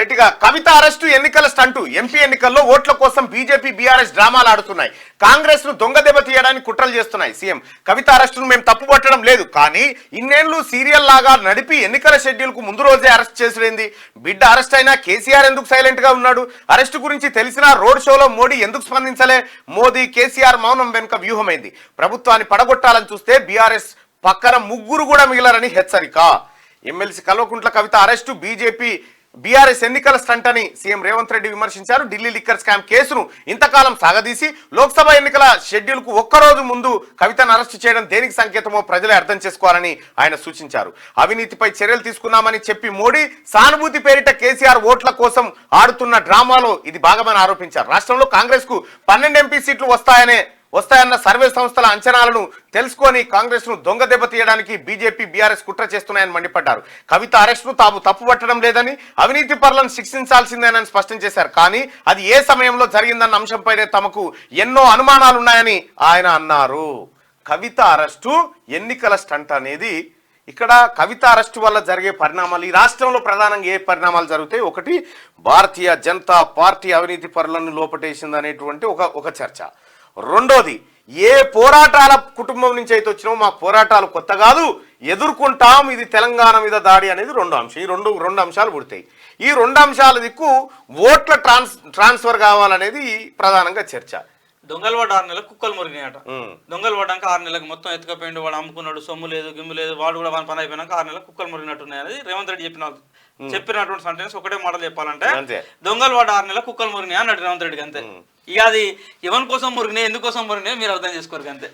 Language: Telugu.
రైట్గా కవిత అరెస్టు ఎన్నికల స్టంటు ఎంపీ ఎన్నికల్లో ఓట్ల కోసం బీజేపీ బీఆర్ఎస్ డ్రామాలు ఆడుతున్నాయి. కాంగ్రెస్ ను దొంగ దెబ్బ తీయడానికి కుట్రలు చేస్తున్నాయి. సీఎం కవిత అరెస్టును మేము తప్పు పట్టడం లేదు, కానీ ఇన్నేళ్లు సీరియల్ లాగా నడిపి ఎన్నికల షెడ్యూల్ కు ముందు రోజే అరెస్ట్ చేసిరేంది? బిడ్డ అరెస్ట్ అయినా కేసీఆర్ ఎందుకు సైలెంట్ గా ఉన్నాడు? అరెస్టు గురించి తెలిసినా రోడ్ షోలో మోడీ ఎందుకు స్పందించలే? మోదీ కేసీఆర్ మౌనం వెనుక వ్యూహమైంది. ప్రభుత్వాన్ని పడగొట్టాలని చూస్తే బీఆర్ఎస్ పక్కన ముగ్గురు కూడా మిగిలారని హెచ్చరిక. MLC Kalvakuntla Kavitha arrest BJP BRS ఎన్నికల స్టంట్ అని సీఎం రేవంత్ రెడ్డి విమర్శించారు. ఢిల్లీ లిక్కర్ స్కామ్ కేసును ఇంతకాలం సాగదీసి లోక్సభ ఎన్నికల షెడ్యూల్ కు ఒక్కరోజు ముందు కవితను అరెస్టు చేయడం దేనికి సంకేతమో ప్రజలే అర్థం చేసుకోవాలని ఆయన సూచించారు. అవినీతిపై చర్యలు తీసుకున్నామని చెప్పి మోడీ సానుభూతి పేరిట కేసీఆర్ ఓట్ల కోసం ఆడుతున్న డ్రామాలో ఇది భాగమని ఆరోపించారు. రాష్ట్రంలో కాంగ్రెస్ కు 12 ఎంపీ సీట్లు వస్తాయన్న సర్వే సంస్థల అంచనాలను తెలుసుకొని కాంగ్రెస్ ను దొంగ దెబ్బ తీయడానికి బీజేపీ బీఆర్ఎస్ కుట్ర చేస్తున్నాయని మండిపడ్డారు. కవిత అరెస్ట్ ను తాము తప్పు పట్టడం లేదని, అవినీతి పరులను శిక్షించాల్సిందేనని స్పష్టం చేశారు. కానీ అది ఏ సమయంలో జరిగిందన్న అంశంపైనే తమకు ఎన్నో అనుమానాలున్నాయని ఆయన అన్నారు. కవిత అరెస్టు ఎన్నికల స్టంట్ అనేది ఇక్కడ కవిత అరెస్టు వల్ల జరిగే పరిణామాలు, ఈ రాష్ట్రంలో ప్రధానంగా ఏ పరిణామాలు జరుగుతాయి? ఒకటి, భారతీయ జనతా పార్టీ అవినీతి పరులను లోపటేసింది అనేటువంటి ఒక చర్చ. రెండోది, ఏ పోరాటాల కుటుంబం నుంచి అయితే వచ్చినామో మా పోరాటాలు కొత్త కాదు, ఎదుర్కొంటాం, ఇది తెలంగాణ మీద దాడి అనేది రెండో అంశం. ఈ రెండు అంశాలు పుడతాయి. ఈ రెండు అంశాల దిక్కు ఓట్ల ట్రాన్స్ఫర్ కావాలనేది ప్రధానంగా చర్చ. దొంగలు వాడు 6 నెలలకు కుక్కలు మురిగినాయట. దొంగలు పడ్డాక 6 నెలలకు మొత్తం ఎత్తుకపోయిండు, వాడు అమ్ముకున్నాడు, సొమ్ము లేదు గిమ్ము లేదు, వాడు కూడా పని అయిపోయినాక 6 నెలలకు కుక్కలు మురిగినట్టున్నాయి అనేది రేవంత్ రెడ్డి చెప్పినటువంటి సెంటెన్స్. ఒకటే మాటలు చెప్పాలంటే దొంగలు వాడు 6 నెలలకు కుక్కలు మురిగినాయి అన్నాడు రేవంత్ రెడ్డికి, అంతే. ఇక అది ఎవరి కోసం మురిగినాయి, ఎందుకోసం మురిగినాయి మీరు అర్థం చేసుకోరు, అంతే.